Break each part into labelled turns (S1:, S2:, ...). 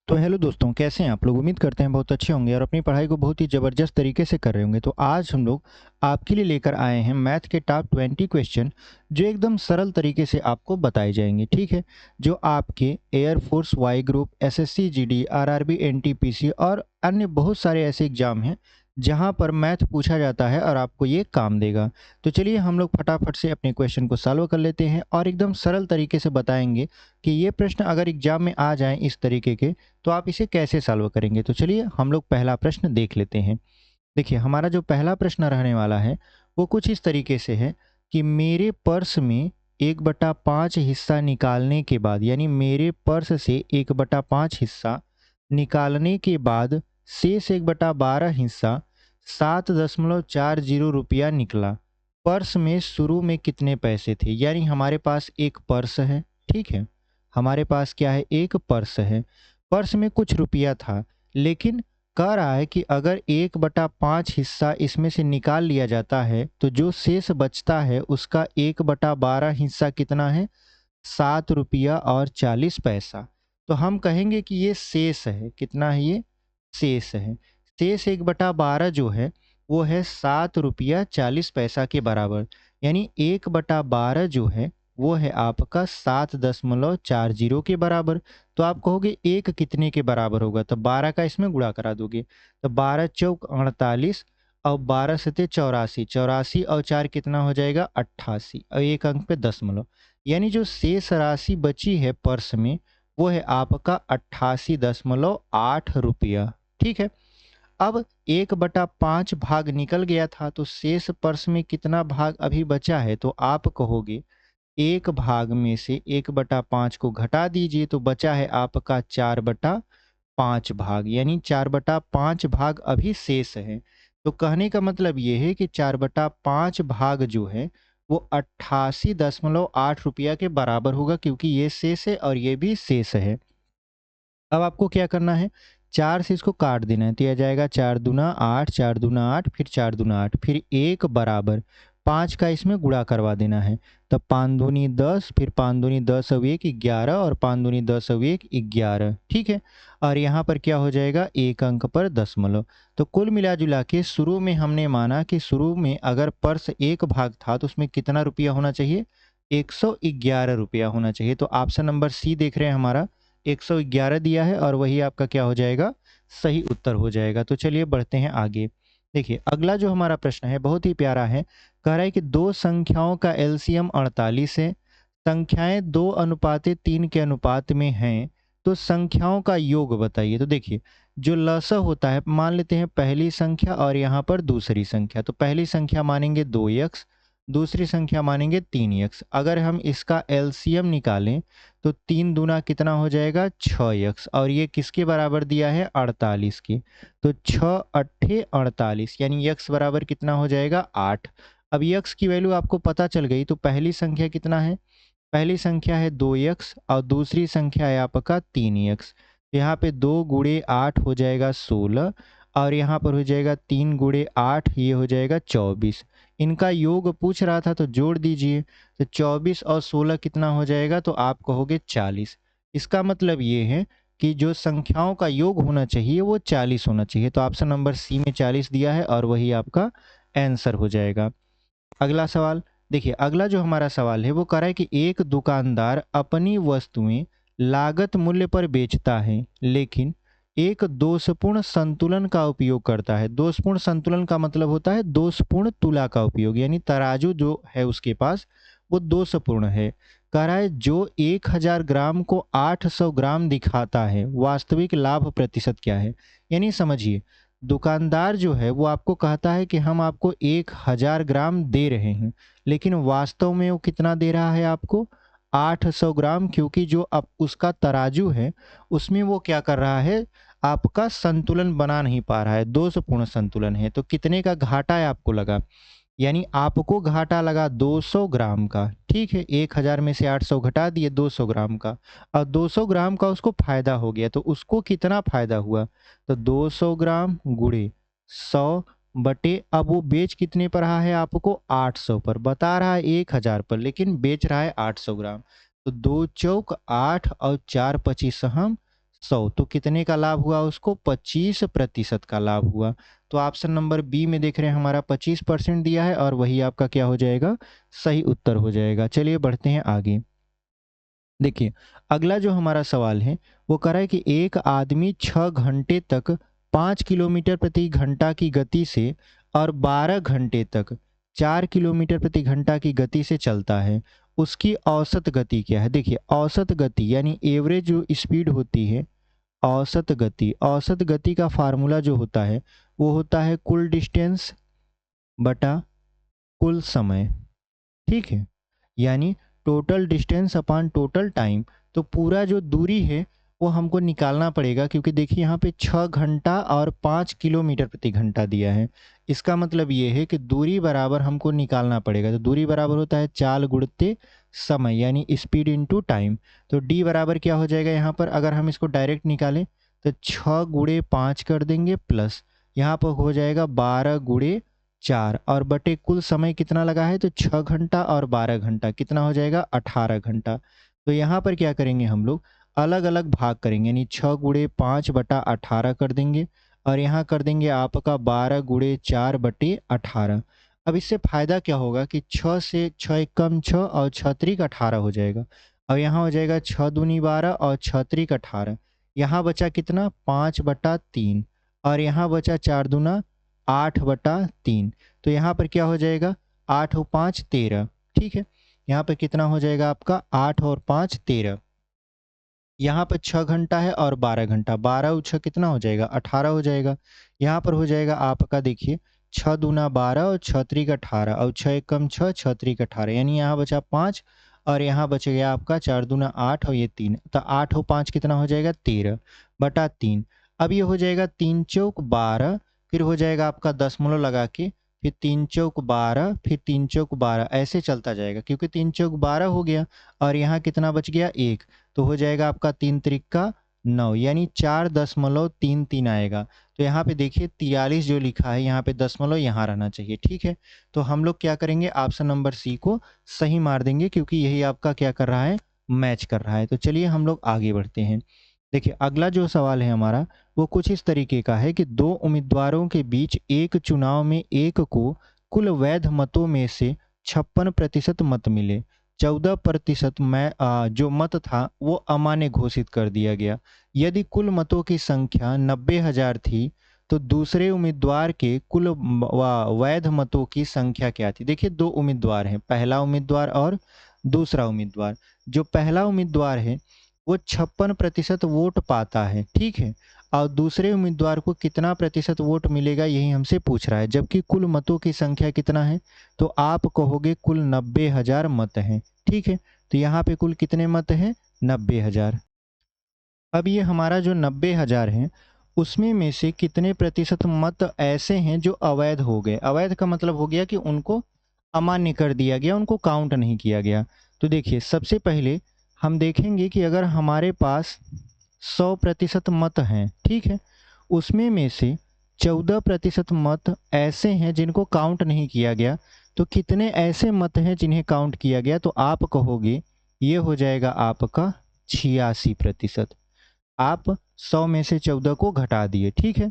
S1: तो हेलो दोस्तों, कैसे हैं आप लोग? उम्मीद करते हैं बहुत अच्छे होंगे और अपनी पढ़ाई को बहुत ही ज़बरदस्त तरीके से कर रहे होंगे। तो आज हम लोग आपके लिए लेकर आए हैं मैथ के टॉप 20 क्वेश्चन, जो एकदम सरल तरीके से आपको बताए जाएंगे। ठीक है, जो आपके air force, Y group, SSC GD, RRB, NTPC और अन्य बहुत सारे ऐसे एग्जाम हैं जहां पर मैथ पूछा जाता है और आपको ये काम देगा। तो चलिए हम लोग फटाफट से अपने क्वेश्चन को सॉल्व कर लेते हैं और एकदम सरल तरीके से बताएंगे कि ये प्रश्न अगर एग्जाम में आ जाएं इस तरीके के, तो आप इसे कैसे सॉल्व करेंगे। तो चलिए हम लोग पहला प्रश्न देख लेते हैं। देखिए, हमारा जो पहला प्रश्न रहने वाला है वो कुछ इस तरीके से है कि मेरे पर्स में 1/5 हिस्सा निकालने के बाद, यानी मेरे पर्स से 1/5 हिस्सा निकालने के बाद शेष 1/12 हिस्सा 7.40 रुपया निकला। पर्स में शुरू में कितने पैसे थे? यानी हमारे पास एक पर्स है। ठीक है, हमारे पास क्या है? एक पर्स है। पर्स में कुछ रुपया था, लेकिन कह रहा है कि अगर 1/5 हिस्सा इसमें से निकाल लिया जाता है तो जो शेष बचता है उसका 1/12 हिस्सा कितना है? 7 रुपया और 40 पैसा। तो हम कहेंगे कि ये शेष है। कितना है ये? शेष है। शेष 1/12 जो है वो है 7 रुपया 40 पैसा के बराबर। यानी 1/12 जो है वो है आपका 7.40 के बराबर। तो आप कहोगे एक कितने के बराबर होगा? तो 12 का इसमें गुणा करा दोगे तो 12 चौक 48 और 12 सते 84, 84 और 4 कितना हो जाएगा? 88 और एक अंक पे दशमलव। यानी जो शेष राशि बची है पर्स में वो है आपका 88.8 रुपया। ठीक है, अब 1/5 भाग निकल गया था तो शेष पर्स में कितना भाग अभी बचा है? तो आप कहोगे एक भाग में से 1/5 को घटा दीजिए तो बचा है आपका 4/5 भाग, यानी 4/5 भाग अभी शेष है। तो कहने का मतलब ये है कि 4/5 भाग जो है वो 88.8 रुपया के बराबर होगा, क्योंकि ये शेष है और ये भी शेष है। अब आपको क्या करना है? 4 से इसको काट देना है तो यह जाएगा 4 दूना 8, 4 दूना 8, फिर 4 दूना 8, फिर 1 बराबर 5 का इसमें गुणा करवा देना है। तब 5 दूनी 10, फिर 5 दूनी 10 और 1 11 और 5 दूनी 10 और 1 11। ठीक है, और यहाँ पर क्या हो जाएगा? एक अंक पर दशमलव। तो कुल मिला जुला के शुरू में हमने माना कि शुरू में अगर पर्स एक भाग था तो उसमें कितना रुपया होना चाहिए? 111 रुपया होना चाहिए। तो ऑप्शन नंबर सी देख रहे हैं हमारा 111 दिया है और वही आपका क्या हो जाएगा? सही उत्तर हो जाएगा। तो चलिए बढ़ते हैं आगे। देखिए, अगला जो हमारा प्रश्न है बहुत ही प्यारा है। कह रहा है कि दो संख्याओं का एलसीएम 48 है। संख्याएं 2:3 के अनुपात में हैं, तो संख्याओं का योग बताइए। तो देखिए, जो लसा होता है, मान लेते हैं पहली संख्या और यहाँ पर दूसरी संख्या। तो पहली संख्या मानेंगे 2x, दूसरी संख्या मानेंगे 3x। अगर हम इसका एलसीएम निकालें तो 3 दूना कितना हो जाएगा? 6x, और ये किसके बराबर दिया है? 48 के। तो 6 अट्ठे 48, यानी x बराबर कितना हो जाएगा? 8। अब x की वैल्यू आपको पता चल गई, तो पहली संख्या कितना है? पहली संख्या है 2x और दूसरी संख्या है आपका 3x। यहाँ पे 2 गुणे 8 हो जाएगा 16, और यहाँ पर हो जाएगा 3 गुणे 8, ये हो जाएगा 24। इनका योग पूछ रहा था तो जोड़ दीजिए। तो 24 और 16 कितना हो जाएगा? तो आप कहोगे 40। इसका मतलब ये है कि जो संख्याओं का योग होना चाहिए वो 40 होना चाहिए। तो ऑप्शन नंबर सी में 40 दिया है और वही आपका आंसर हो जाएगा। अगला सवाल देखिए, अगला जो हमारा सवाल है वो कह रहा है कि एक दुकानदार अपनी वस्तुएं लागत मूल्य पर बेचता है, लेकिन एक दोषपूर्ण संतुलन का उपयोग करता है। दोषपूर्ण संतुलन का मतलब होता है दोषपूर्ण तुला का उपयोग, यानी तराजू जो है उसके पास वो दोषपूर्ण है। कह रहा है जो 1000 ग्राम को 800 ग्राम दिखाता है, वास्तविक लाभ प्रतिशत क्या है? यानी समझिए, दुकानदार जो है वो आपको कहता है कि हम आपको 1000 ग्राम दे रहे हैं, लेकिन वास्तव में वो कितना दे रहा है आपको? 800 ग्राम, क्योंकि जो अब उसका तराजू है उसमें वो क्या कर रहा है? आपका संतुलन बना नहीं पा रहा है, दोषपूर्ण संतुलन है। तो कितने का घाटा है आपको लगा? यानी आपको घाटा लगा 200 ग्राम का। ठीक है, 1000 में से 800 घटा दिए 200 ग्राम का, और 200 ग्राम का उसको फायदा हो गया। तो उसको कितना फायदा हुआ? तो 200 ग्राम गुणे 100 बटे, अब वो बेच कितने पर रहा है आपको? 800 पर। बता रहा है 1000 पर, लेकिन बेच रहा है 800 ग्राम। तो 2 चौक 8 और 4 25 हम 100, तो कितने का लाभ हुआ उसको? 25% का लाभ हुआ। तो ऑप्शन नंबर बी में देख रहे हैं हमारा 25% दिया है और वही आपका क्या हो जाएगा? सही उत्तर हो जाएगा। चलिए बढ़ते हैं आगे। देखिए, अगला जो हमारा सवाल है वो कह रहा है कि एक आदमी 6 घंटे तक 5 किलोमीटर प्रति घंटा की गति से और 12 घंटे तक 4 किलोमीटर प्रति घंटा की गति से चलता है। उसकी औसत गति क्या है? देखिए, औसत गति यानी एवरेज जो स्पीड होती है, औसत गति का फार्मूला जो होता है वो होता है कुल डिस्टेंस बटा कुल समय। ठीक है, यानी total distance upon total time. तो पूरा जो दूरी है वो हमको निकालना पड़ेगा, क्योंकि देखिए यहाँ पे 6 घंटा और 5 किलोमीटर प्रति घंटा दिया है। इसका मतलब ये है कि दूरी बराबर हमको निकालना पड़ेगा। तो दूरी बराबर होता है चाल गुणित समय, यानी स्पीड इनटू टाइम। तो डी बराबर क्या हो जाएगा यहाँ पर? अगर हम इसको डायरेक्ट निकालें तो 6 गुणे 5 कर देंगे प्लस यहाँ पर हो जाएगा 12 गुणे 4 और बटे कुल समय कितना लगा है? तो 6 घंटा और 12 घंटा कितना हो जाएगा? 18 घंटा। तो यहाँ पर क्या करेंगे हम लोग? अलग अलग भाग करेंगे, यानी 6 गुणे 5 बटा 18 कर देंगे और यहाँ कर देंगे आपका 12 गुणे 4 बटे 18। अब इससे फायदा क्या होगा कि 6 से 6 एक कम 6 और 6 त्रिक 18 हो जाएगा। अब यहाँ हो जाएगा 6 दूनी 12 और 6 त्रिक 18। यहाँ बचा कितना? 5 बटा 3 और यहाँ बचा 4 दूना 8 बटा 3। तो यहाँ पर क्या हो जाएगा? 8 और 5 13। ठीक है, यहाँ पर कितना हो जाएगा आपका? 8 और 5 13। यहाँ पर 6 घंटा है और 12 घंटा, 12 और 6 कितना हो जाएगा? 18 हो जाएगा। यहाँ पर हो जाएगा आपका, देखिए 6 दूना 12 और 6 त्रिक 18 और 6 एक कम 6, 6 त्रिक 18, यानी यहाँ बचा 5 और यहाँ बच गया आपका 4 दूना 8 और ये 3। तो 8 और 5 कितना हो जाएगा? 13 बटा 3। अब ये हो जाएगा 3 चौक 12, फिर हो जाएगा आपका दशमलव लगा के, फिर 3 चौक 12, फिर 3 चौक 12, ऐसे चलता जाएगा क्योंकि 3 चौक 12 हो गया और यहाँ कितना बच गया? 1। तो हो जाएगा आपका 3 त्रिका 9, यानी 4.33 आएगा। तो यहाँ पे देखिए 43 जो लिखा है यहाँ पे दशमलव यहाँ रहना चाहिए। ठीक है, तो हम लोग क्या करेंगे? ऑप्शन नंबर सी को सही मार देंगे, क्योंकि यही आपका क्या कर रहा है? मैच कर रहा है। तो चलिए हम लोग आगे बढ़ते हैं। देखिए, अगला जो सवाल है हमारा वो कुछ इस तरीके का है कि दो उम्मीदवारों के बीच एक चुनाव में एक को कुल वैध मतों में से 56% मत मिले, 14% में जो मत था वो अमान्य घोषित कर दिया गया। यदि कुल मतों की संख्या 90,000 थी तो दूसरे उम्मीदवार के कुल वैध मतों की संख्या क्या थी? देखिए, दो उम्मीदवार हैं, पहला उम्मीदवार और दूसरा उम्मीदवार। जो पहला उम्मीदवार है वो 56% वोट पाता है, ठीक है, और दूसरे उम्मीदवार को कितना प्रतिशत वोट मिलेगा यही हमसे पूछ रहा है, जबकि कुल मतों की संख्या कितना है? तो आप कहोगे कुल 90,000 मत हैं। ठीक है, तो यहाँ पे कुल कितने मत हैं? 90,000। अब ये हमारा जो 90,000 है उसमें में से कितने प्रतिशत मत ऐसे हैं जो अवैध हो गए? अवैध का मतलब हो गया कि उनको अमान्य कर दिया गया, उनको काउंट नहीं किया गया। तो देखिए, सबसे पहले हम देखेंगे कि अगर हमारे पास 100% मत हैं, ठीक है, उसमें में से 14% मत ऐसे हैं जिनको काउंट नहीं किया गया। तो कितने ऐसे मत हैं जिन्हें काउंट किया गया? तो आप कहोगे ये हो जाएगा आपका 86%। आप 100 में से 14 को घटा दिए, ठीक है।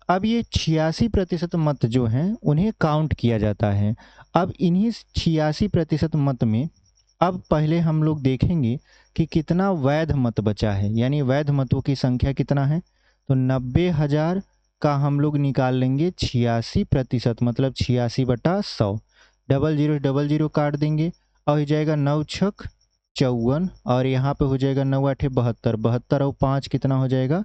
S1: अब ये 86% मत जो हैं उन्हें काउंट किया जाता है। अब इन्हीं 86% मत में अब पहले हम लोग देखेंगे कि कितना वैध मत बचा है, यानी वैध मतों की संख्या कितना है। तो 90,000 का हम लोग निकाल लेंगे 86%, मतलब 86/100। डबल जीरो काट देंगे और हो जाएगा 9 छक 54 और यहाँ पे हो जाएगा 9 आठे 72, 72 और 5 कितना हो जाएगा?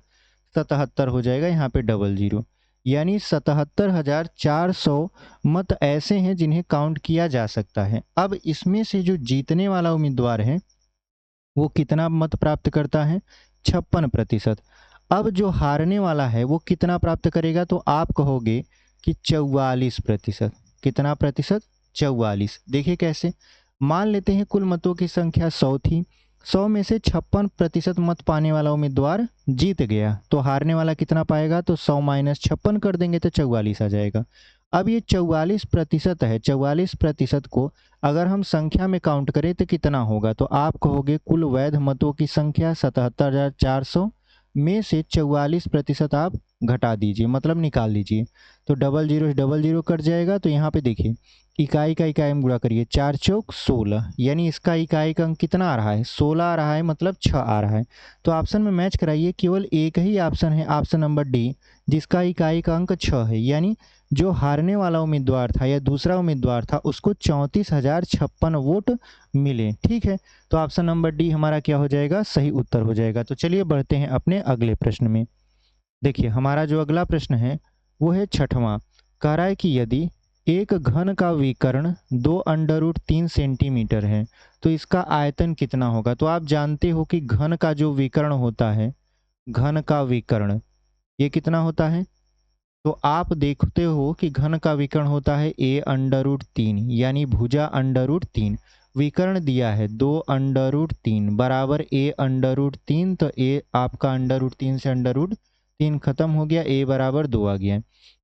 S1: 77 हो जाएगा, यहाँ पे डबल जीरो, यानी 77,400 मत ऐसे हैं जिन्हें काउंट किया जा सकता है। अब इसमें से जो जीतने वाला उम्मीदवार है वो कितना मत प्राप्त करता है? 56%। अब जो हारने वाला है वो कितना प्राप्त करेगा? तो आप कहोगे कि 44%। कितना प्रतिशत? 44। देखिए कैसे, मान लेते हैं कुल मतों की संख्या 100 थी, 100 में से 56% मत पाने वाला उम्मीदवार जीत गया, तो हारने वाला कितना पाएगा? तो 100 माइनस 56 कर देंगे तो 44 आ जाएगा। अब ये 44% है, 44% को अगर हम संख्या में काउंट करें तो कितना होगा? तो आप कहोगे कुल वैध मतों की संख्या 77,400 में से 44% आप घटा दीजिए, मतलब निकाल दीजिए। तो 00 से 00 कट जाएगा। तो यहाँ पे देखिए इकाई का इकाई में गुणा करिए, 4 चौक 16, यानी इसका इकाई का अंक कितना आ रहा है, 16 आ रहा है, मतलब 6 आ रहा है। तो ऑप्शन में मैच कराइए, केवल एक ही ऑप्शन है, ऑप्शन नंबर डी, जिसका इकाई का अंक 6 है, यानी जो हारने वाला उम्मीदवार था या दूसरा उम्मीदवार था उसको 34,056 वोट मिले। ठीक है, तो ऑप्शन नंबर डी हमारा क्या हो जाएगा, सही उत्तर हो जाएगा। तो चलिए बढ़ते हैं अपने अगले प्रश्न में। देखिए हमारा जो अगला प्रश्न है वो है 6वां। कह रहा है कि यदि एक घन का विकर्ण 2√3 सेंटीमीटर है तो इसका आयतन कितना होगा। तो आप जानते हो कि घन का जो विकर्ण होता है, घन का विकर्ण ये कितना होता है। तो आप देखते हो कि घन का विकर्ण होता है a√3, यानी भुजा √3। विकर्ण दिया है 2√3 बराबर a√3, तो a आपका √3 से √3 खत्म हो गया, a बराबर 2 आ गया।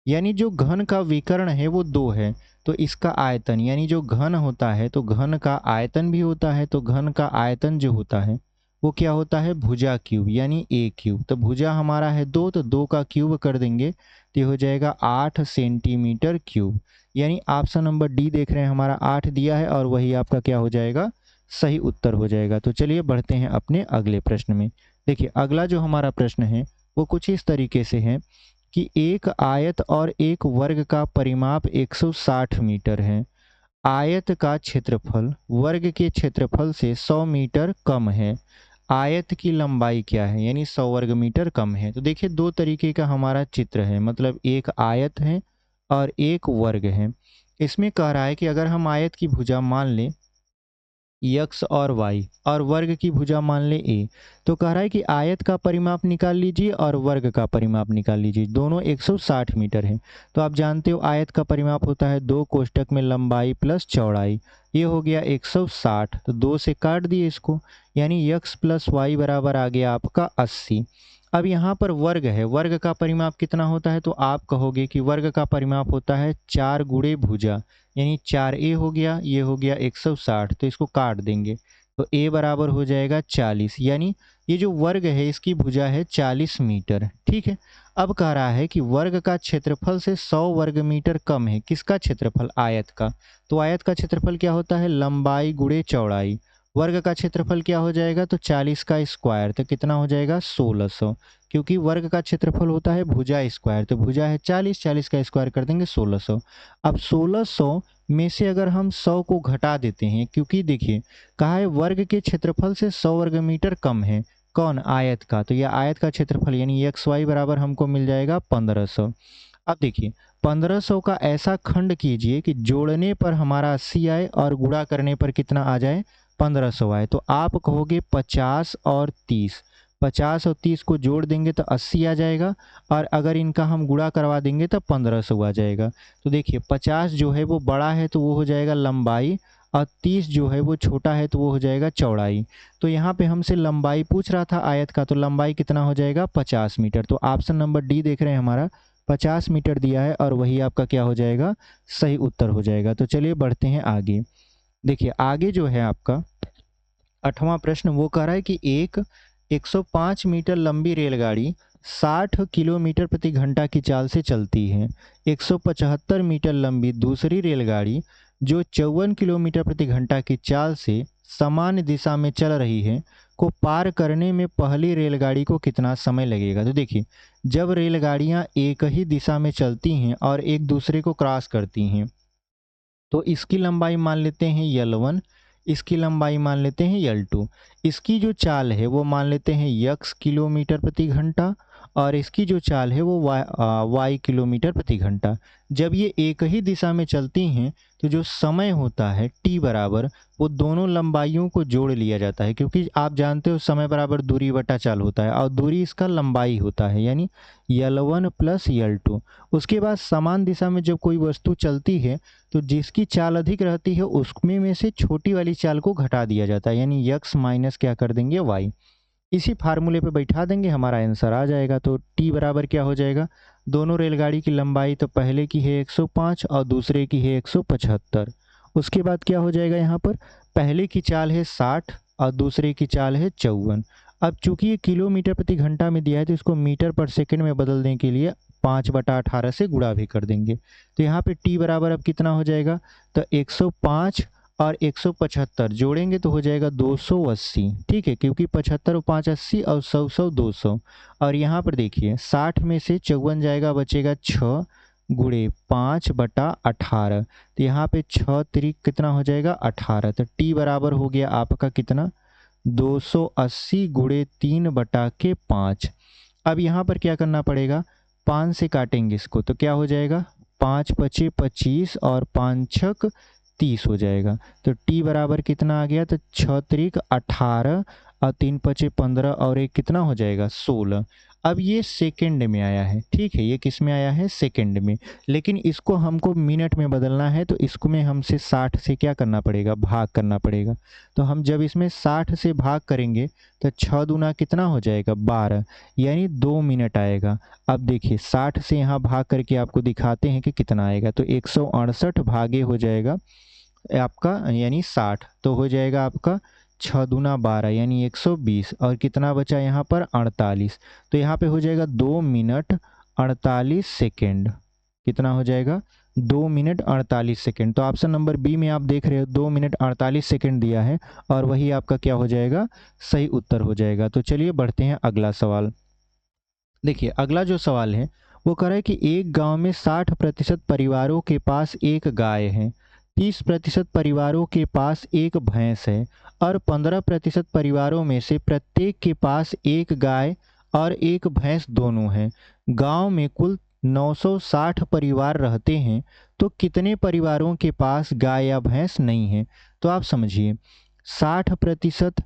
S1: यानी जो घन का विकर्ण है वो 2 है, तो इसका आयतन, यानी जो घन होता है तो घन का आयतन भी होता है, तो घन का आयतन जो होता है वो क्या होता है, भुजा क्यूब, यानी a क्यूब। तो भुजा हमारा है 2, तो 2 का क्यूब कर देंगे तो ये हो जाएगा 8 सेंटीमीटर क्यूब। यानी ऑप्शन नंबर डी देख रहे हैं हमारा 8 दिया है, और वही आपका क्या हो जाएगा, सही उत्तर हो जाएगा। तो चलिए बढ़ते हैं अपने अगले प्रश्न में। देखिए अगला जो हमारा प्रश्न है वो कुछ इस तरीके से है कि एक आयत और एक वर्ग का परिमाप 160 मीटर है। आयत का क्षेत्रफल वर्ग के क्षेत्रफल से 100 मीटर कम है। आयत की लंबाई क्या है, यानी 100 वर्ग मीटर कम है। तो देखिए दो तरीके का हमारा चित्र है, मतलब एक आयत है और एक वर्ग है। इसमें कह रहा है कि अगर हम आयत की भुजा मान लें यक्स और वाई, और वर्ग की भुजा मान ले ए, तो कह रहा है कि आयत का परिमाप निकाल लीजिए और वर्ग का परिमाप निकाल लीजिए, दोनों 160 मीटर हैं। तो आप जानते हो आयत का परिमाप होता है 2 कोष्टक में लंबाई प्लस चौड़ाई, ये हो गया 160, तो 2 से काट दिए इसको, यानी यक्स प्लस वाई बराबर आ गया आपका 80। अब यहाँ पर वर्ग है, वर्ग का परिमाप कितना होता है, तो आप कहोगे कि वर्ग का परिमाप होता है 4 गुणे भुजा, यानी 4a हो गया, ये हो गया 160, तो इसको काट देंगे तो a बराबर हो जाएगा 40, यानी ये जो वर्ग है इसकी भुजा है 40 मीटर। ठीक है, अब कह रहा है कि वर्ग का क्षेत्रफल से 100 वर्ग मीटर कम है, किसका क्षेत्रफल, आयत का। तो आयत का क्षेत्रफल क्या होता है, लंबाई गुणे चौड़ाई। वर्ग का क्षेत्रफल क्या हो जाएगा, तो 40 का स्क्वायर, तो कितना हो जाएगा 1600, क्योंकि वर्ग का क्षेत्रफल होता है भुजा स्क्वायर, तो भुजा है 40, 40 का स्क्वायर कर देंगे 1600। अब 1600 में से अगर हम 100 को घटा देते हैं, क्योंकि देखिए कहा है वर्ग के क्षेत्रफल से 100 वर्ग मीटर कम है, कौन, आयत का। तो यह आयत का क्षेत्रफल यानी एक्स वाई बराबर हमको मिल जाएगा 1500। अब देखिए 1500 का ऐसा खंड कीजिए कि जोड़ने पर हमारा 80 आए और गुणा करने पर कितना आ जाए, 1500 आए। तो आप कहोगे 50 और 30, 50 और 30 को जोड़ देंगे तो 80 आ जाएगा, और अगर इनका हम गुणा करवा देंगे तो 1500 आ जाएगा। तो देखिए 50 जो है वो बड़ा है तो वो हो जाएगा लंबाई, और 30 जो है वो छोटा है तो वो हो जाएगा चौड़ाई। तो यहाँ पे हमसे लंबाई पूछ रहा था आयत का, तो लंबाई कितना हो जाएगा 50 मीटर। तो ऑप्शन नंबर डी देख रहे हैं हमारा 50 मीटर दिया है, और वही आपका क्या हो जाएगा, सही उत्तर हो जाएगा। तो चलिए बढ़ते हैं आगे। देखिए आगे जो है आपका 8वां प्रश्न, वो कह रहा है कि एक 105 मीटर लंबी रेलगाड़ी 60 किलोमीटर प्रति घंटा की चाल से चलती है। 175 मीटर लंबी दूसरी रेलगाड़ी जो 54 किलोमीटर प्रति घंटा की चाल से समान दिशा में चल रही है को पार करने में पहली रेलगाड़ी को कितना समय लगेगा। तो देखिए जब रेलगाड़ियां एक ही दिशा में चलती हैं और एक दूसरे को क्रॉस करती हैं, तो इसकी लंबाई मान लेते हैं L1, इसकी लंबाई मान लेते हैं L2, इसकी जो चाल है वो मान लेते हैं यक्स किलोमीटर प्रति घंटा, और इसकी जो चाल है वो वाई किलोमीटर प्रति घंटा। जब ये एक ही दिशा में चलती हैं तो जो समय होता है t बराबर, वो दोनों लंबाइयों को जोड़ लिया जाता है, क्योंकि आप जानते हो समय बराबर दूरी बटा चाल होता है, और दूरी इसका लंबाई होता है, यानी L1 प्लस L2। उसके बाद समान दिशा में जब कोई वस्तु चलती है तो जिसकी चाल अधिक रहती है उसमें में से छोटी वाली चाल को घटा दिया जाता है, यानी यक्स माइनस क्या कर देंगे, वाई। इसी फार्मूले पे बैठा देंगे, हमारा आंसर आ जाएगा। तो t बराबर क्या हो जाएगा, दोनों रेलगाड़ी की लंबाई तो पहले की है 105 और दूसरे की है 175। उसके बाद क्या हो जाएगा, यहाँ पर पहले की चाल है 60 और दूसरे की चाल है 54। अब चूंकि ये किलोमीटर प्रति घंटा में दिया है तो इसको मीटर पर सेकंड में बदलने के लिए 5/18 से गुणा भी कर देंगे। तो यहाँ पे t बराबर अब कितना हो जाएगा, तो 105 और 175 जोड़ेंगे तो हो जाएगा 280। ठीक है, क्योंकि 75 और 5 80 और 100 200। और यहाँ पर देखिए 60 में से 54 जाएगा, बचेगा 6 गुणे 5/18। तो यहाँ पे 6 त्रिक कितना हो जाएगा 18। तो t बराबर हो गया आपका कितना 280 गुणे 3/5। अब यहाँ पर क्या करना पड़ेगा, 5 से काटेंगे इसको तो क्या हो जाएगा 5 पचे 25 और 5 छक 30 हो जाएगा। तो t बराबर कितना आ गया, तो 6 त्रिक 18 और 3 पचे 15 और एक कितना हो जाएगा 16। अब ये सेकंड में आया है, ठीक है, ये किस में आया है सेकंड में, लेकिन इसको हमको मिनट में बदलना है तो इसको में हमसे 60 से क्या करना पड़ेगा भाग करना पड़ेगा। तो हम जब इसमें 60 से भाग करेंगे तो 6 दूना कितना हो जाएगा 12, यानी 2 मिनट आएगा। अब देखिए 60 से यहाँ भाग करके आपको दिखाते हैं कि कितना आएगा। तो 168 भागे हो जाएगा आपका यानी 60, तो हो जाएगा आपका 6 दूना 12 यानी 120 और कितना बचा यहाँ पर 48। तो यहाँ पे हो जाएगा 2 मिनट 48 सेकेंड। कितना हो जाएगा 2 मिनट 48 सेकेंड। तो ऑप्शन नंबर बी में आप देख रहे हो 2 मिनट 48 सेकेंड दिया है और वही आपका क्या हो जाएगा सही उत्तर हो जाएगा। तो चलिए बढ़ते हैं अगला सवाल। देखिए अगला जो सवाल है वो कह रहा है कि एक गांव में 60% परिवारों के पास एक गाय है, 30% परिवारों के पास एक भैंस है और 15% परिवारों में से प्रत्येक के पास एक गाय और एक भैंस दोनों हैं। गांव में कुल 960 परिवार रहते हैं, तो कितने परिवारों के पास गाय या भैंस नहीं है। तो आप समझिए 60%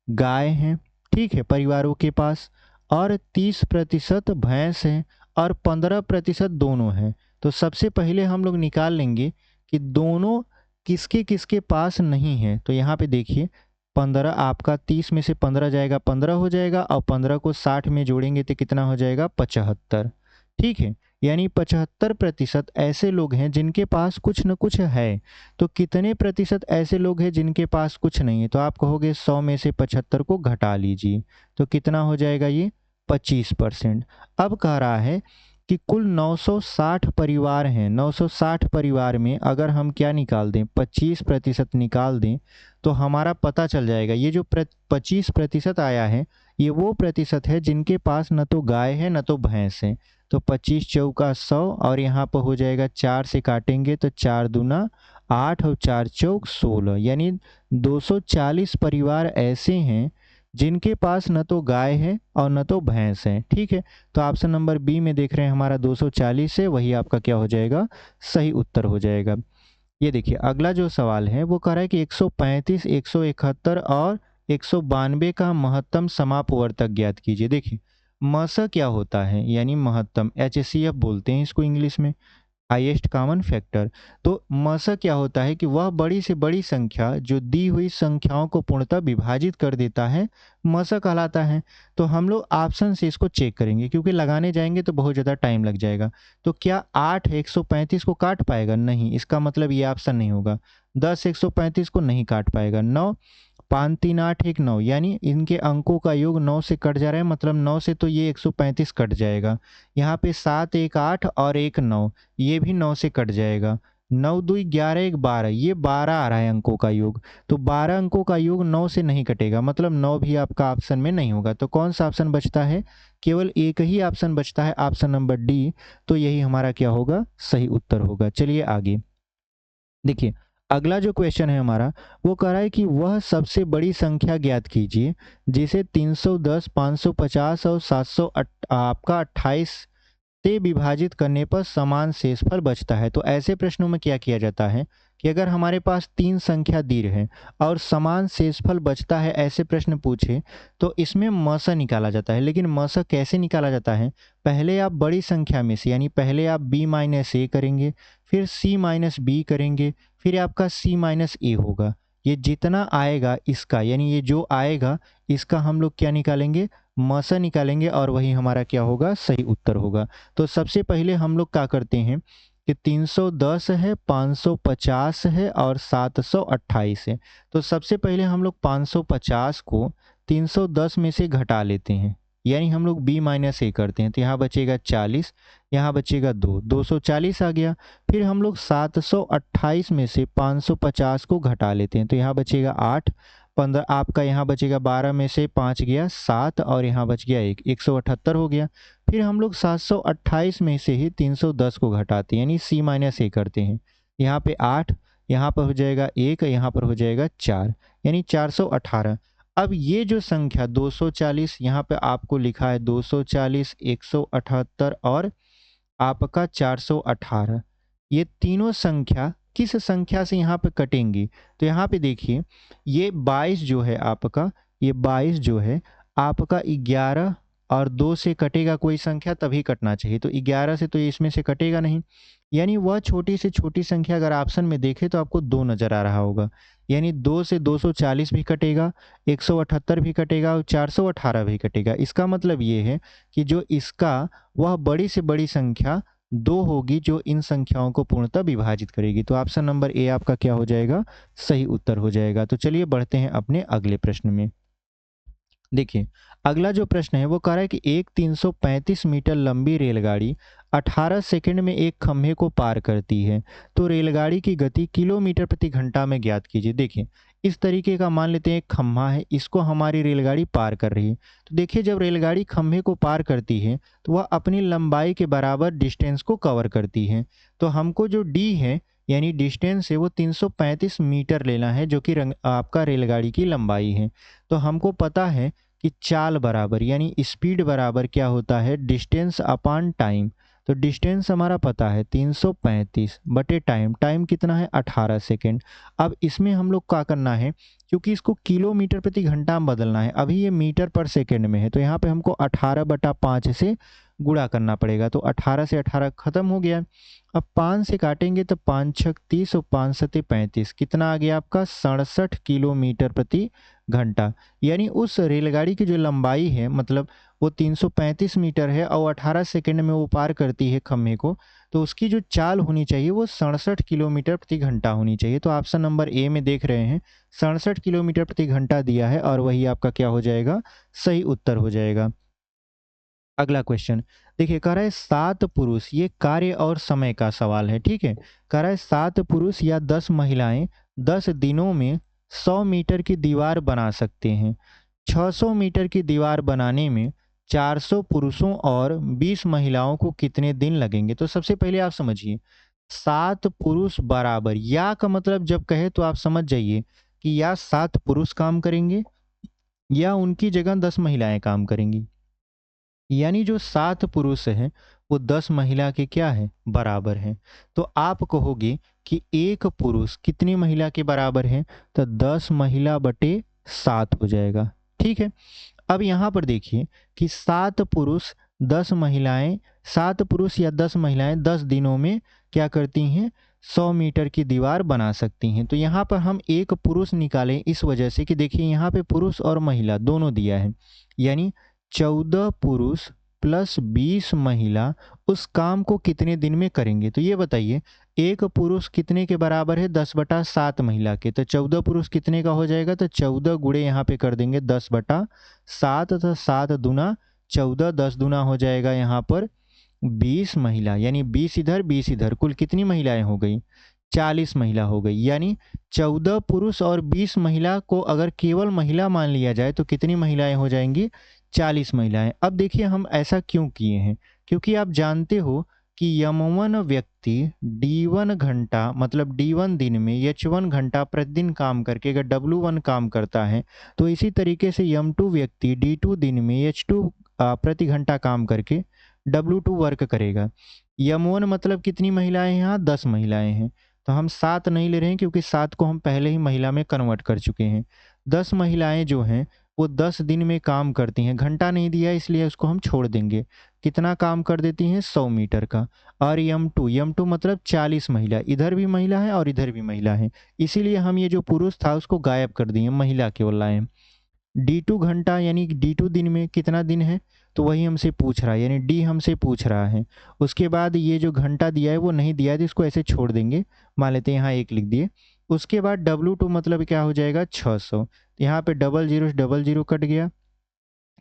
S1: गाय हैं, ठीक है, परिवारों के पास, और 30% भैंस है और 15% दोनों हैं। तो सबसे पहले हम लोग निकाल लेंगे कि दोनों किसके किसके पास नहीं है। तो यहाँ पे देखिए 15 आपका 30 में से 15 जाएगा 15 हो जाएगा और 15 को 60 में जोड़ेंगे तो कितना हो जाएगा 75। ठीक है, यानी 75% ऐसे लोग हैं जिनके पास कुछ न कुछ है। तो कितने प्रतिशत ऐसे लोग हैं जिनके पास कुछ नहीं है। तो आप कहोगे 100 में से 75 को घटा लीजिए तो कितना हो जाएगा ये 25%। अब कह रहा है कि कुल 960 परिवार हैं, 960 परिवार में अगर हम क्या निकाल दें 25% निकाल दें तो हमारा पता चल जाएगा। ये जो 25% आया है ये वो प्रतिशत है जिनके पास न तो गाय है न तो भैंस है। तो 25 चौका 100 और यहाँ पर हो जाएगा 4 से काटेंगे तो 4 दूना 8 और 4 चौक 16, यानी 240 परिवार ऐसे हैं जिनके पास न तो गाय है और न तो भैंस है। ठीक है, तो ऑप्शन नंबर बी में देख रहे हैं हमारा 240 है, वही आपका क्या हो जाएगा सही उत्तर हो जाएगा। ये देखिए अगला जो सवाल है वो कह रहा है कि 135, 171 और 192 का महत्तम समापवर्तक ज्ञात कीजिए। देखिए मस क्या होता है, यानी महत्तम, HCF बोलते हैं इसको इंग्लिश में, हाईएस्ट कॉमन फैक्टर। तो मस क्या होता है कि वह बड़ी से बड़ी संख्या जो दी हुई संख्याओं को पूर्णतः विभाजित कर देता है मस कहलाता है। तो हम लोग ऑप्शन से इसको चेक करेंगे क्योंकि लगाने जाएंगे तो बहुत ज़्यादा टाइम लग जाएगा। तो क्या 8 135 को काट पाएगा, नहीं, इसका मतलब ये ऑप्शन नहीं होगा। 10 135 को नहीं काट पाएगा। 9 5 3 8 1 9, यानी इनके अंकों का योग 9 से कट जा रहा है, मतलब 9 से तो ये 135 कट जाएगा। यहाँ पे 7 1 8 और 1 9, ये भी 9 से कट जाएगा। 9 2 11 1 12, ये 12 आ रहा है अंकों का योग। तो 12 अंकों का योग 9 से नहीं कटेगा, मतलब 9 भी आपका ऑप्शन में नहीं होगा। तो कौन सा ऑप्शन बचता है, केवल एक ही ऑप्शन बचता है, ऑप्शन नंबर डी। तो यही हमारा क्या होगा सही उत्तर होगा। चलिए आगे देखिए अगला जो क्वेश्चन है हमारा वो कह रहा है कि वह सबसे बड़ी संख्या ज्ञात कीजिए जिसे 310, 550 और 700 आपका 28 से विभाजित करने पर समान शेषफल बचता है। तो ऐसे प्रश्नों में क्या किया जाता है कि अगर हमारे पास 3 संख्या दी है और समान शेषफल बचता है, ऐसे प्रश्न पूछे तो इसमें मस निकाला जाता है। लेकिन मस कैसे निकाला जाता है, पहले आप बड़ी संख्या में से, यानी पहले आप b माइनस ए करेंगे, फिर c माइनस बी करेंगे, फिर आपका c माइनस ए होगा। ये जितना आएगा इसका, यानी ये जो आएगा इसका हम लोग क्या निकालेंगे मस निकालेंगे और वही हमारा क्या होगा सही उत्तर होगा। तो सबसे पहले हम लोग क्या करते हैं कि 310 है, 550 है और 728 है। तो सबसे पहले हम लोग 550 को 310 में से घटा लेते हैं, यानी हम लोग b माइनस ए करते हैं, तो यहाँ बचेगा 40, यहाँ बचेगा 240 आ गया। फिर हम लोग 728 में से 550 को घटा लेते हैं, तो यहाँ बचेगा 8, 15 आपका, यहाँ बचेगा 12 में से 5 गया 7 और यहाँ बच गया 1, 178 हो गया। फिर हम लोग 728 में से ही 310 को घटाते हैं, यानी c माइनस ए करते हैं, यहाँ पे 8, यहाँ पर हो जाएगा 1, यहाँ पर हो जाएगा 4, यानी 418। अब ये जो संख्या 240 यहाँ पे आपको लिखा है 240, 178 और आपका 418, ये तीनों संख्या किस संख्या से यहाँ पे कटेंगी? तो यहाँ पे देखिए ये 22 जो है आपका, ये 22 जो है आपका 11 और 2 से कटेगा कोई संख्या तभी कटना चाहिए, तो 11 से तो ये इसमें से कटेगा नहीं, यानी वह छोटी से छोटी संख्या अगर ऑप्शन में देखें तो आपको 2 नज़र आ रहा होगा, यानी 2 से 240 भी कटेगा, 178 भी कटेगा और 418 भी कटेगा। इसका मतलब ये है कि जो इसका वह बड़ी से बड़ी संख्या 2 होगी जो इन संख्याओं को पूर्णतः विभाजित करेगी। तो ऑप्शन नंबर ए आपका क्या हो जाएगा? सही उत्तर हो जाएगा। तो चलिए बढ़ते हैं अपने अगले प्रश्न में। देखिए अगला जो प्रश्न है वो कह रहा है कि एक 335 मीटर लंबी रेलगाड़ी 18 सेकंड में एक खंभे को पार करती है, तो रेलगाड़ी की गति किलोमीटर प्रति घंटा में ज्ञात कीजिए। देखिए इस तरीके का मान लेते हैं एक खंभा है, इसको हमारी रेलगाड़ी पार कर रही है। तो देखिए जब रेलगाड़ी खंभे को पार करती है तो वह अपनी लंबाई के बराबर डिस्टेंस को कवर करती है। तो हमको जो डी है यानी डिस्टेंस है वो 335 मीटर लेना है, जो कि आपका रेलगाड़ी की लंबाई है। तो हमको पता है कि चाल बराबर यानी स्पीड बराबर क्या होता है? Distance upon time. तो डिस्टेंस हमारा पता है 335 बटे टाइम, टाइम कितना है? 18 सेकेंड। अब इसमें हम लोग क्या करना है, क्योंकि इसको किलोमीटर प्रति घंटा में बदलना है, अभी ये मीटर पर सेकेंड में है, तो यहाँ पे हमको 18/5 से गुणा करना पड़ेगा। तो 18 से 18 खत्म हो गया। अब 5 से काटेंगे तो 5 छक 30 और 5 सते 35, कितना आ गया आपका? 67 किलोमीटर प्रति घंटा। यानी उस रेलगाड़ी की जो लंबाई है मतलब वो 335 मीटर है और 18 सेकंड में वो पार करती है खंभे को, तो उसकी जो चाल होनी चाहिए वो 67 किलोमीटर प्रति घंटा होनी चाहिए। तो ऑप्शन नंबर ए में देख रहे हैं 67 किलोमीटर प्रति घंटा दिया है और वही आपका क्या हो जाएगा? सही उत्तर हो जाएगा। अगला क्वेश्चन देखिए, कह रहा है 7 पुरुष, ये कार्य और समय का सवाल है, ठीक है। कह रहा है 7 पुरुष या 10 महिलाएं 10 दिनों में 100 मीटर की दीवार बना सकते हैं। 600 मीटर की दीवार बनाने में 400 पुरुषों और 20 महिलाओं को कितने दिन लगेंगे? तो सबसे पहले आप समझिए 7 पुरुष बराबर या का मतलब जब कहे तो आप समझ जाइए कि या 7 पुरुष काम करेंगे या उनकी जगह 10 महिलाएं काम करेंगी, यानी जो 7 पुरुष हैं वो 10 महिला के क्या है? बराबर हैं। तो आप कहोगे कि एक पुरुष कितनी महिला के बराबर है? तो 10 महिला बटे 7 हो जाएगा, ठीक है। अब यहाँ पर देखिए कि 7 पुरुष 10 महिलाएं, 7 पुरुष या 10 महिलाएं 10 दिनों में क्या करती हैं? 100 मीटर की दीवार बना सकती हैं। तो यहाँ पर हम एक पुरुष निकालें इस वजह से कि देखिए यहाँ पे पुरुष और महिला दोनों दिया है, यानी 14 पुरुष प्लस 20 महिला उस काम को कितने दिन में करेंगे? तो ये बताइए एक पुरुष कितने के बराबर है? 10/7 महिला के। तो 14 पुरुष कितने का हो जाएगा? तो 14 गुणे यहाँ पे कर देंगे 10/7, तो 7 दूना 14, 10 दूना हो जाएगा यहाँ पर 20 महिला, यानी 20 इधर 20 इधर, कुल कितनी महिलाएं हो गई? 40 महिला हो गई। यानी 14 पुरुष और 20 महिला को अगर केवल महिला मान लिया जाए तो कितनी महिलाएं हो जाएंगी? 40 महिलाएं। अब देखिए हम ऐसा क्यों किए हैं, क्योंकि आप जानते हो कि यम1 व्यक्ति D1 घंटा मतलब D1 दिन में H1 घंटा प्रतिदिन काम करके अगर W1 काम करता है, तो इसी तरीके से यम2 व्यक्ति D2 दिन में H2 प्रति घंटा काम करके W2 वर्क करेगा। यम1 मतलब कितनी महिलाएं हैं? यहाँ 10 महिलाएं हैं, तो हम 7 नहीं ले रहे हैं क्योंकि 7 को हम पहले ही महिला में कन्वर्ट कर चुके हैं। 10 महिलाएं जो हैं वो 10 दिन में काम करती हैं, घंटा नहीं दिया इसलिए उसको हम छोड़ देंगे। कितना काम कर देती हैं? 100 मीटर का। और यम2 मतलब 40 महिला, इधर भी महिला है और इधर भी महिला है, इसीलिए हम ये जो पुरुष था उसको गायब कर दिए, महिला केवल लाए। D2 घंटा यानी D2 दिन में कितना दिन है? तो वही हमसे पूछ रहा है, यानी डी हमसे पूछ रहा है। उसके बाद ये जो घंटा दिया है वो नहीं दिया है तो इसको ऐसे छोड़ देंगे, मान लेते हैं यहाँ 1 लिख दिए। उसके बाद W2 मतलब क्या हो जाएगा 600। यहाँ पे डबल जीरो कट गया,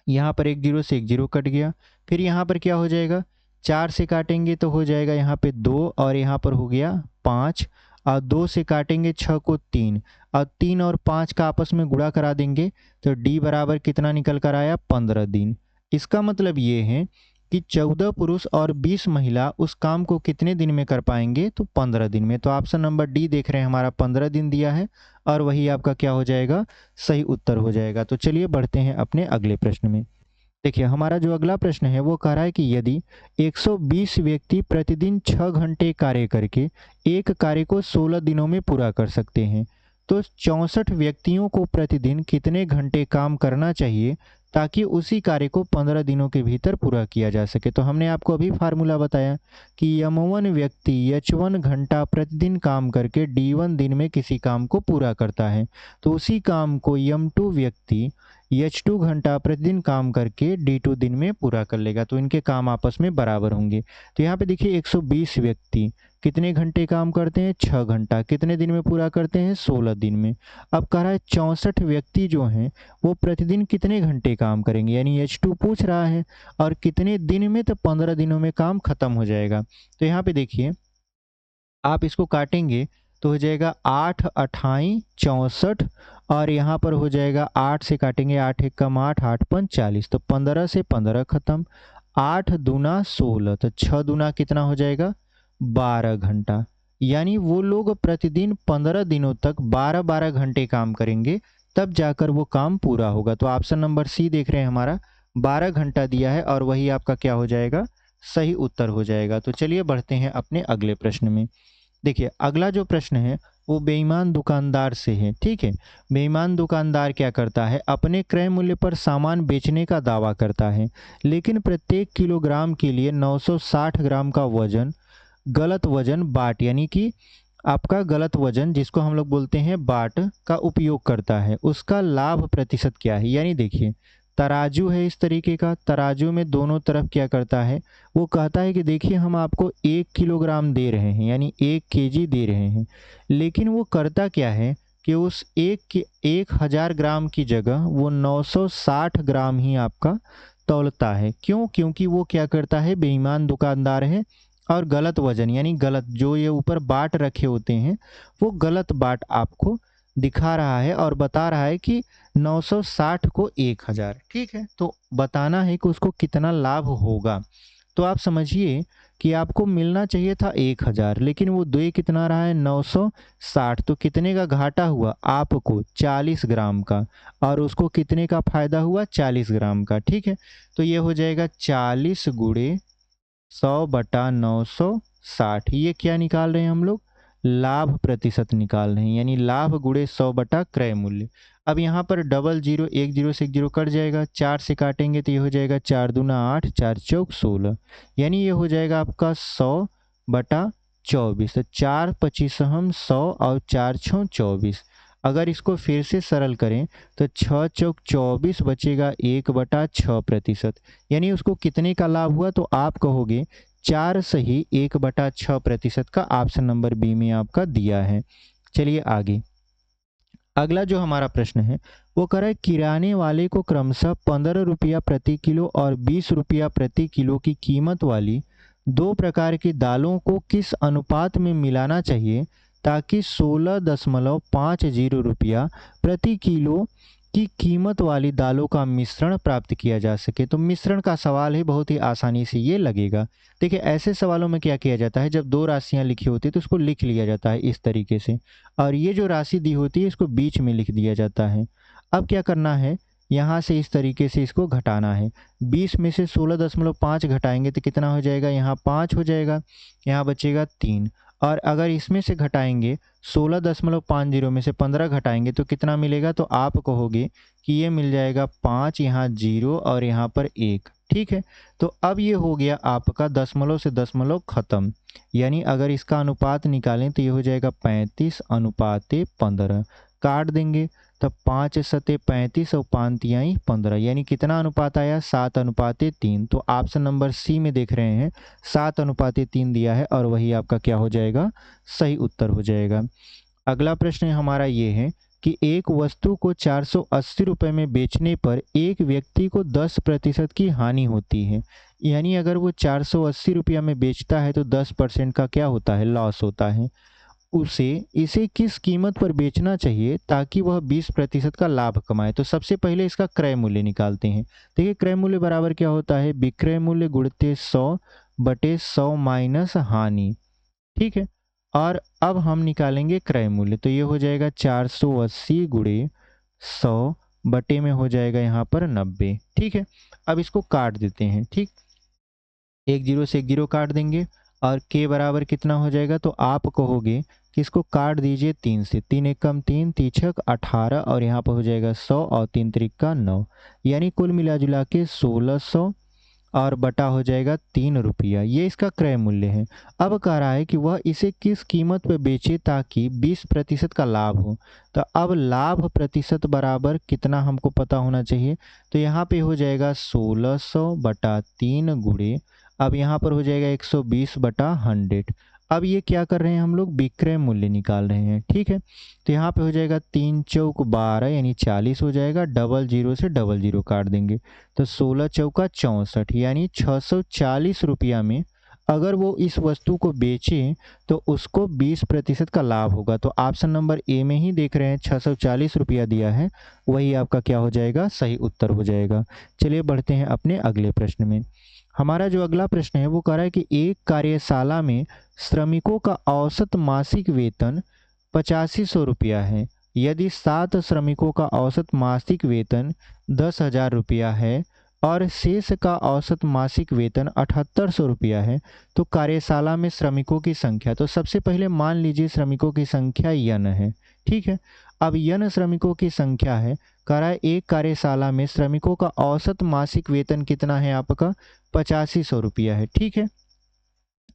S1: यहाँ पर एक जीरो से एक जीरो कट गया। फिर यहाँ पर क्या हो जाएगा, 4 से काटेंगे तो हो जाएगा यहाँ पे 2 और यहाँ पर हो गया 5, और 2 से काटेंगे 6 को 3, और 3 और 5 का आपस में गुणा करा देंगे तो D बराबर कितना निकल कर आया, 15 दिन। इसका मतलब ये है कि 14 पुरुष और 20 महिला उस काम को कितने दिन में कर पाएंगे, तो 15 दिन में। तो ऑप्शन नंबर डी देख रहे हैं हमारा 15 दिन दिया है, और वही आपका क्या हो जाएगा, सही उत्तर हो जाएगा। तो चलिए बढ़ते हैं अपने अगले प्रश्न में। देखिए हमारा जो अगला प्रश्न है वो कह रहा है कि यदि 120 व्यक्ति प्रतिदिन 6 घंटे कार्य करके एक कार्य को 16 दिनों में पूरा कर सकते हैं, तो 64 व्यक्तियों को प्रतिदिन कितने घंटे काम करना चाहिए ताकि उसी कार्य को 15 दिनों के भीतर पूरा किया जा सके। तो हमने आपको अभी फार्मूला बताया कि यम1 व्यक्ति H1 घंटा प्रतिदिन काम करके D1 दिन में किसी काम को पूरा करता है, तो उसी काम को यम2 व्यक्ति H2 घंटा प्रतिदिन काम करके D2 दिन में पूरा कर लेगा, तो इनके काम आपस में बराबर होंगे। तो यहाँ पे देखिए 120 व्यक्ति कितने घंटे काम करते हैं, 6 घंटा, कितने दिन में पूरा करते हैं, 16 दिन में। अब कह रहा है 64 व्यक्ति जो हैं वो प्रतिदिन कितने घंटे काम करेंगे, यानी H2 पूछ रहा है, और कितने दिन में, तो 15 दिनों में काम खत्म हो जाएगा। तो यहाँ पे देखिए आप इसको काटेंगे तो हो जाएगा 8 अठाई 64, और यहाँ पर हो जाएगा 8 से काटेंगे, 8 एक कम 8, 8 पंच 40, तो 15 से 15 खत्म, 8 दूना 16, तो 6 दूना कितना हो जाएगा, 12 घंटा। यानी वो लोग प्रतिदिन 15 दिनों तक 12-12 घंटे काम करेंगे, तब जाकर वो काम पूरा होगा। तो ऑप्शन नंबर सी देख रहे हैं हमारा 12 घंटा दिया है, और वही आपका क्या हो जाएगा, सही उत्तर हो जाएगा। तो चलिए बढ़ते हैं अपने अगले प्रश्न में। देखिए अगला जो प्रश्न है वो बेईमान दुकानदार से है, ठीक है। बेईमान दुकानदार क्या करता है, अपने क्रय मूल्य पर सामान बेचने का दावा करता है, लेकिन प्रत्येक किलोग्राम के लिए 960 ग्राम का वजन गलत वजन बाट, यानी कि आपका गलत वजन जिसको हम लोग बोलते हैं बाट का उपयोग करता है। उसका लाभ प्रतिशत क्या है, यानी देखिए तराजू है इस तरीके का, तराजू में दोनों तरफ क्या करता है, वो कहता है कि देखिए हम आपको 1 किलोग्राम दे रहे हैं, यानी 1 केजी दे रहे हैं, लेकिन वो करता क्या है कि उस 1000 ग्राम की जगह वो 960 ग्राम ही आपका तौलता है। क्यों, क्योंकि वो क्या करता है, बेईमान दुकानदार है, और गलत वजन यानी गलत जो ये ऊपर बाट रखे होते हैं वो गलत बाट आपको दिखा रहा है, और बता रहा है कि 960 को 1000, ठीक है। तो बताना है कि उसको कितना लाभ होगा। तो आप समझिए कि आपको मिलना चाहिए था 1000, लेकिन वो दे कितना रहा है, 960, तो कितने का घाटा हुआ आपको, 40 ग्राम का, और उसको कितने का फायदा हुआ, 40 ग्राम का, ठीक है। तो ये हो जाएगा 40 गुणे 100/960, ये क्या निकाल रहे हैं हम लोग, लाभ प्रतिशत निकाल रहे हैं, यानी लाभ गुणे 100 क्रय मूल्य। अब यहाँ पर डबल जीरो, एक जीरो से एक जीरो कट जाएगा, 4 से काटेंगे तो ये हो जाएगा 4 दूना 8, 4 चौक 16, यानी ये हो जाएगा आपका 100/24, तो 4 पच्चीस हम 100 और 4 छः 24। अगर इसको फिर से सरल करें तो 6 चौक 24 बचेगा 1/6%, यानी उसको कितने का लाभ हुआ, तो आप कहोगे 4 सही 1/6% का, ऑप्शन नंबर बी में आपका दिया है। चलिए आगे अगला जो हमारा प्रश्न है वो कह रहा है किराने वाले को क्रमशः 15 रुपया प्रति किलो और 20 रुपया प्रति किलो की कीमत वाली दो प्रकार की दालों को किस अनुपात में मिलाना चाहिए ताकि 16.50 रुपया प्रति किलो की कीमत वाली दालों का मिश्रण प्राप्त किया जा सके। तो मिश्रण का सवाल है, बहुत ही आसानी से ये लगेगा। देखिए ऐसे सवालों में क्या किया जाता है, जब दो राशियां लिखी होती है तो उसको लिख लिया जाता है इस तरीके से, और ये जो राशि दी होती है इसको बीच में लिख दिया जाता है। अब क्या करना है, यहाँ से इस तरीके से इसको घटाना है। 20 में से 16.5 घटाएंगे तो कितना हो जाएगा, यहाँ 5 हो जाएगा, यहाँ बचेगा 3, और अगर इसमें से घटाएंगे 16.50 में से 15 घटाएंगे तो कितना मिलेगा, तो आप कहोगे कि ये मिल जाएगा 5, यहाँ 0 और यहाँ पर 1, ठीक है। तो अब ये हो गया आपका दशमलव से दशमलव खत्म, यानी अगर इसका अनुपात निकालें तो ये हो जाएगा 35:15, काट देंगे तब 5 सते 35 और 5 तिहाई 15, यानी कितना अनुपात आया, 7:3। तो ऑप्शन नंबर सी में देख रहे हैं 7:3 दिया है, और वही आपका क्या हो जाएगा, सही उत्तर हो जाएगा। अगला प्रश्न हमारा ये है कि एक वस्तु को 480 रुपये में बेचने पर एक व्यक्ति को 10% की हानि होती है। यानी अगर वो 480 रुपया में बेचता है तो 10% का क्या होता है, लॉस होता है। उसे इसे किस कीमत पर बेचना चाहिए ताकि वह 20% का लाभ कमाए। तो सबसे पहले इसका क्रय मूल्य निकालते हैं। देखिए क्रय मूल्य बराबर क्या होता है, विक्रय मूल्य गुणित 100/100 माइनस हानि। ठीक है, और अब हम निकालेंगे क्रय मूल्य। तो ये हो जाएगा 480 गुणे 100 बटे में हो जाएगा यहाँ पर 90। ठीक है, अब इसको काट देते हैं। ठीक, एक जीरो से एक जीरो काट देंगे और के बराबर कितना हो जाएगा, तो आप कहोगे कि इसको काट दीजिए 3 से। 3 एकम 3, तीछक 18 और यहाँ पर हो जाएगा 100 और 3 त्रिका 9, यानी कुल मिला जुला के 1600 और बटा हो जाएगा 3 रुपया। ये इसका क्रय मूल्य है। अब कह रहा है कि वह इसे किस कीमत पे बेचे ताकि 20% का लाभ हो। तो अब लाभ प्रतिशत बराबर कितना हमको पता होना चाहिए। तो यहाँ पे हो जाएगा 1600/3 गुणे, अब यहाँ पर हो जाएगा 120/100। अब ये क्या कर रहे हैं, हम लोग विक्रय मूल्य निकाल रहे हैं। ठीक है, तो यहाँ पे हो जाएगा 3 चौक 12 यानी 40 हो जाएगा, डबल जीरो से डबल जीरो काट देंगे तो 16 चौका 64 यानी 640 रुपया में अगर वो इस वस्तु को बेचे तो उसको 20% का लाभ होगा। तो ऑप्शन नंबर ए में ही देख रहे हैं 640 रुपया दिया है, वही आपका क्या हो जाएगा, सही उत्तर हो जाएगा। चलिए बढ़ते हैं अपने अगले प्रश्न में। हमारा जो अगला प्रश्न है वो कह रहा है कि एक कार्यशाला में श्रमिकों का औसत मासिक वेतन 8500 रुपया है। यदि 7 श्रमिकों का औसत मासिक वेतन 10,000 रुपया है और शेष का औसत मासिक वेतन 7800 रुपया है तो कार्यशाला में श्रमिकों की संख्या। तो सबसे पहले मान लीजिए श्रमिकों की संख्या यन है। ठीक है, अब यन श्रमिकों की संख्या है, कह रहा है एक कार्यशाला में श्रमिकों का औसत मासिक वेतन कितना है, आपका 8500 रुपया है। ठीक है,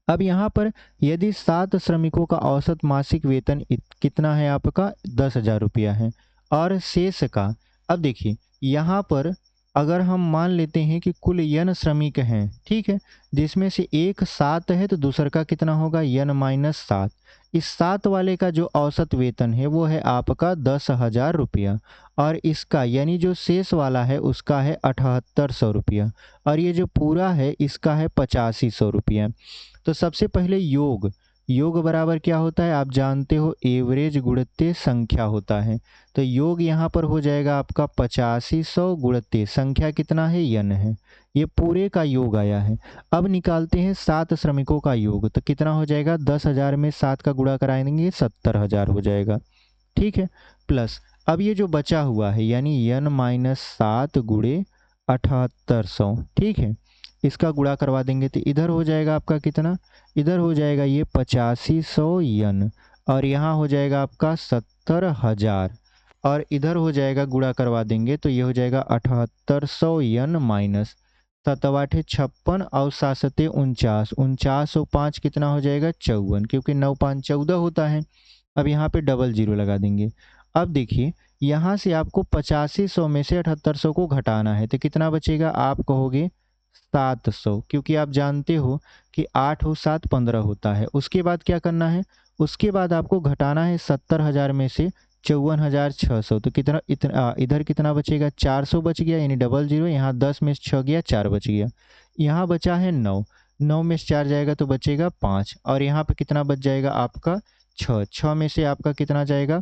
S1: अब यहाँ पर यदि 7 श्रमिकों का औसत मासिक वेतन कितना है, आपका 10,000 रुपया है और शेष का, अब देखिए यहाँ पर अगर हम मान लेते हैं कि कुल यन श्रमिक हैं, ठीक है, जिसमें से एक 7 है तो दूसर का कितना होगा, यन माइनस 7। इस 7 वाले का जो औसत वेतन है वो है आपका 10,000 रुपया और इसका यानी जो शेष वाला है उसका है 7800 रुपया और ये जो पूरा है इसका है 8500 रुपया। तो सबसे पहले योग, योग बराबर क्या होता है, आप जानते हो एवरेज गुणित संख्या होता है। तो योग यहाँ पर हो जाएगा आपका 8500 गुणित संख्या कितना है, यन है, ये पूरे का योग आया है। अब निकालते हैं 7 श्रमिकों का योग, तो कितना हो जाएगा, 10,000 में 7 का गुणा कराएंगे 70,000 हो जाएगा। ठीक है, प्लस अब ये जो बचा हुआ है यानी यन माइनस 7 गुणे 7800, ठीक है, इसका गुणा करवा देंगे तो इधर हो जाएगा आपका कितना, इधर हो जाएगा ये 8500 यन और यहाँ हो जाएगा आपका 70,000 और इधर हो जाएगा गुणा करवा देंगे तो ये हो जाएगा 7800 यन माइनस 7 56 और 7 49, 49 और 5 कितना हो जाएगा 54, क्योंकि 9 5 14 होता है। अब यहाँ पे डबल जीरो लगा देंगे। अब देखिए यहाँ से आपको 8500 में से 7800 को घटाना है तो कितना बचेगा, आप कहोगे 700, क्योंकि आप जानते हो कि 8 और 7 15 होता है। उसके बाद क्या करना है, उसके बाद आपको घटाना है 70,000 में से 54,600, तो कितना इधर कितना बचेगा, 400 बच गया, यानी डबल जीरो, यहाँ 10 में से 6 गया 4 बच गया, यहाँ बचा है 9, 9 में से 4 जाएगा तो बचेगा 5 और यहाँ पे कितना बच जाएगा आपका 6, 6 में से आपका कितना जाएगा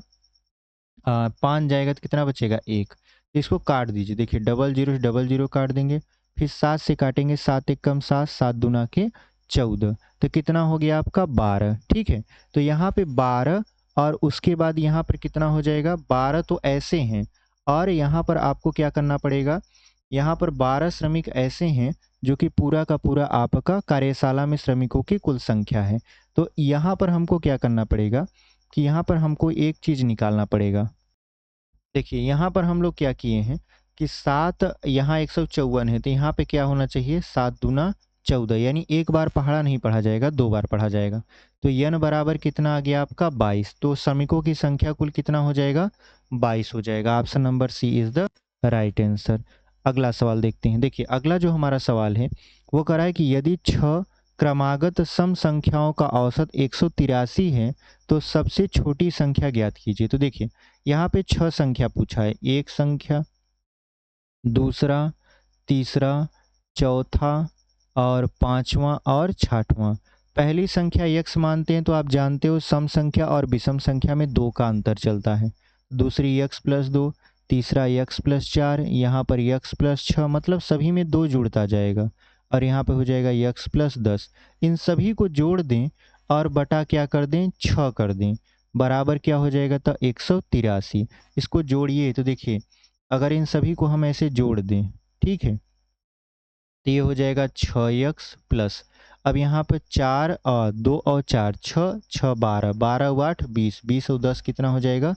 S1: 5 जाएगा तो कितना बचेगा 1। इसको काट दीजिए, देखिए डबल जीरो से डबल जीरो काट देंगे, फिर 7 से काटेंगे, 7 एक कम 7, 7 दूना के 14, तो कितना हो गया आपका 12। ठीक है, तो यहाँ पे 12 और उसके बाद यहाँ पर कितना हो जाएगा 12, तो ऐसे हैं और यहाँ पर आपको क्या करना पड़ेगा, यहाँ पर 12 श्रमिक ऐसे हैं जो कि पूरा का पूरा आपका कार्यशाला में श्रमिकों की कुल संख्या है। तो यहाँ पर हमको क्या करना पड़ेगा कि यहाँ पर हमको एक चीज़ निकालना पड़ेगा। देखिए यहाँ पर हम लोग क्या किए हैं कि 7 यहाँ 154 है तो यहाँ पे क्या होना चाहिए 7 दूना 14, यानी एक बार पढ़ा नहीं पढ़ा जाएगा, 2 बार पढ़ा जाएगा। तो यन बराबर कितना आ गया आपका 22, तो श्रमिकों की संख्या कुल कितना हो जाएगा 22 हो जाएगा। Option number C is the right answer. अगला सवाल देखते हैं। देखिए अगला जो हमारा सवाल है वो कह रहा है कि यदि 6 क्रमागत सम संख्याओं का औसत 183 है तो सबसे छोटी संख्या ज्ञात कीजिए। तो देखिए यहाँ पे 6 संख्या पूछा है, एक संख्या, दूसरा, तीसरा, चौथा और पांचवा और छठवां। पहली संख्या यक्स मानते हैं तो आप जानते हो सम संख्या और विषम संख्या में 2 का अंतर चलता है। दूसरी यक्स प्लस 2, तीसरा यक्स प्लस 4, यहाँ पर यक्स प्लस 6, मतलब सभी में 2 जुड़ता जाएगा और यहाँ पे हो जाएगा यक्स प्लस 10। इन सभी को जोड़ दें और बटा क्या कर दें, 6 कर दें, बराबर क्या हो जाएगा, तो 183। इसको जोड़िए तो देखिए अगर इन सभी को हम ऐसे जोड़ दें, ठीक है, तो ये हो जाएगा 6x प्लस, अब यहाँ पर 4 और 2 और 4, 6 6 12, 12 8 20, 20 और 10 कितना हो जाएगा,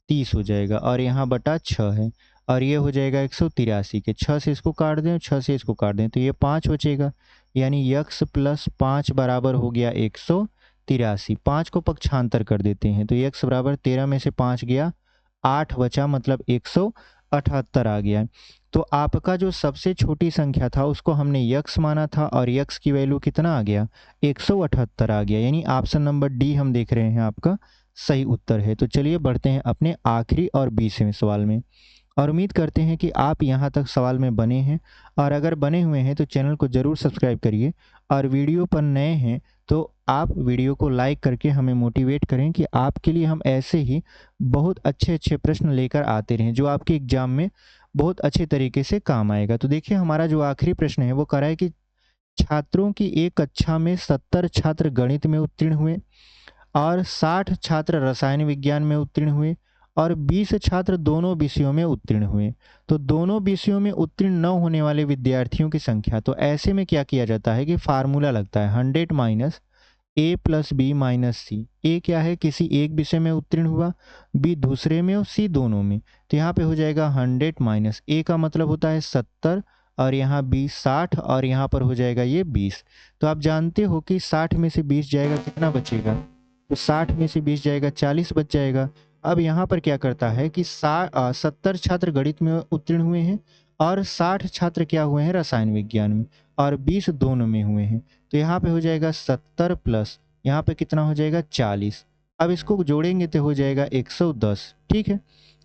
S1: 30 हो जाएगा और यहाँ बटा 6 है और ये हो जाएगा 183 के 6 से इसको काट दें, 6 से इसको काट दें तो ये 5 बचेगा, यानी x प्लस 5 बराबर हो गया 183। 5 को पक्षांतर कर देते हैं तो x बराबर 13 में से 5 गया 8 बचा, मतलब 178 आ गया। तो आपका जो सबसे छोटी संख्या था उसको हमने यक्स माना था और यक्स की वैल्यू कितना आ गया, 178 आ गया, यानी ऑप्शन नंबर डी हम देख रहे हैं आपका सही उत्तर है। तो चलिए बढ़ते हैं अपने आखिरी और 20वें सवाल में और उम्मीद करते हैं कि आप यहाँ तक सवाल में बने हैं और अगर बने हुए हैं तो चैनल को ज़रूर सब्सक्राइब करिए और वीडियो पर नए हैं तो आप वीडियो को लाइक करके हमें मोटिवेट करें कि आपके लिए हम ऐसे ही बहुत अच्छे अच्छे प्रश्न लेकर आते रहें जो आपके एग्जाम में बहुत अच्छे तरीके से काम आएगा। तो देखिए हमारा जो आखिरी प्रश्न है वो कह रहा है कि छात्रों की एक कक्षा में 70 छात्र गणित में उत्तीर्ण हुए और 60 छात्र रसायन विज्ञान में उत्तीर्ण हुए और 20 छात्र दोनों विषयों में उत्तीर्ण हुए। तो दोनों विषयों में उत्तीर्ण न होने वाले विद्यार्थियों की संख्या, तो ऐसे में क्या किया जाता है कि फार्मूला लगता है 100 माइनस ए प्लस बी माइनस सी। ए क्या है, किसी एक विषय में उत्तीर्ण हुआ, बी दूसरे में और सी दोनों में। तो यहाँ पे हो जाएगा 100 माइनस ए का मतलब होता है 70 और यहाँ बी 60 और यहाँ पर हो जाएगा ये 20। तो आप जानते हो कि 60 में से 20 जाएगा कितना बचेगा, तो 60 में से 20 जाएगा 40 बच जाएगा। अब यहाँ पर क्या करता है कि 70 छात्र गणित में उत्तीर्ण हुए हैं और 60 छात्र क्या हुए हैं रसायन विज्ञान में और 20 दोनों में हुए हैं। तो यहाँ पे हो जाएगा 70 प्लस यहाँ पे कितना हो जाएगा 40। अब इसको जोड़ेंगे तो हो जाएगा 110। ठीक है,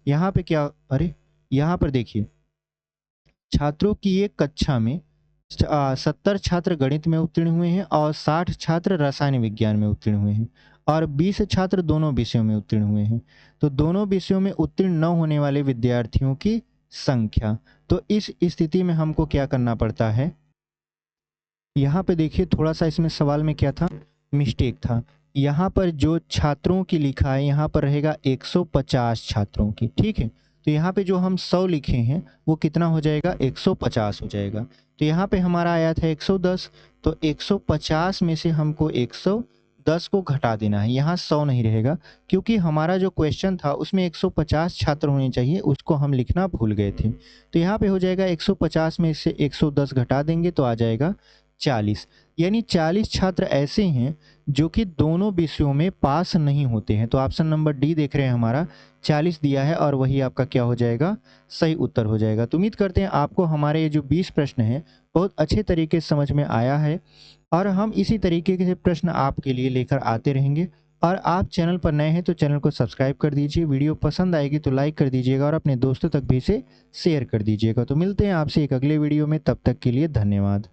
S1: यहाँ पे क्या, अरे यहाँ पर देखिए छात्रों की एक कक्षा में 70 छात्र गणित में उत्तीर्ण हुए हैं और 60 छात्र रसायन विज्ञान में उत्तीर्ण हुए हैं और 20 छात्र दोनों विषयों में उत्तीर्ण हुए हैं। तो दोनों विषयों में उत्तीर्ण न होने वाले विद्यार्थियों की संख्या, तो इस स्थिति में हमको क्या करना पड़ता है, यहाँ पे देखिए थोड़ा सा इसमें सवाल में क्या था, मिस्टेक था। यहाँ पर जो छात्रों की लिखा है यहाँ पर रहेगा 150 छात्रों की, ठीक है। तो यहाँ पे जो हम 100 लिखे हैं वो कितना हो जाएगा, 150 हो जाएगा। तो यहाँ पे हमारा आया था 110, तो 150 में से हमको 110 को घटा देना है, यहाँ 100 नहीं रहेगा क्योंकि हमारा जो क्वेश्चन था उसमें 150 छात्र होने चाहिए, उसको हम लिखना भूल गए थे। तो यहाँ पे हो जाएगा 150 में से 110 घटा देंगे तो आ जाएगा 40, यानी 40 छात्र ऐसे हैं जो कि दोनों विषयों में पास नहीं होते हैं। तो ऑप्शन नंबर डी देख रहे हैं हमारा 40 दिया है और वही आपका क्या हो जाएगा, सही उत्तर हो जाएगा। तो उम्मीद करते हैं आपको हमारे ये जो 20 प्रश्न हैं बहुत अच्छे तरीके से समझ में आया है और हम इसी तरीके के प्रश्न आपके लिए लेकर आते रहेंगे। और आप चैनल पर नए हैं तो चैनल को सब्सक्राइब कर दीजिए, वीडियो पसंद आएगी तो लाइक कर दीजिएगा और अपने दोस्तों तक भी इसे शेयर कर दीजिएगा। तो मिलते हैं आपसे एक अगले वीडियो में, तब तक के लिए धन्यवाद।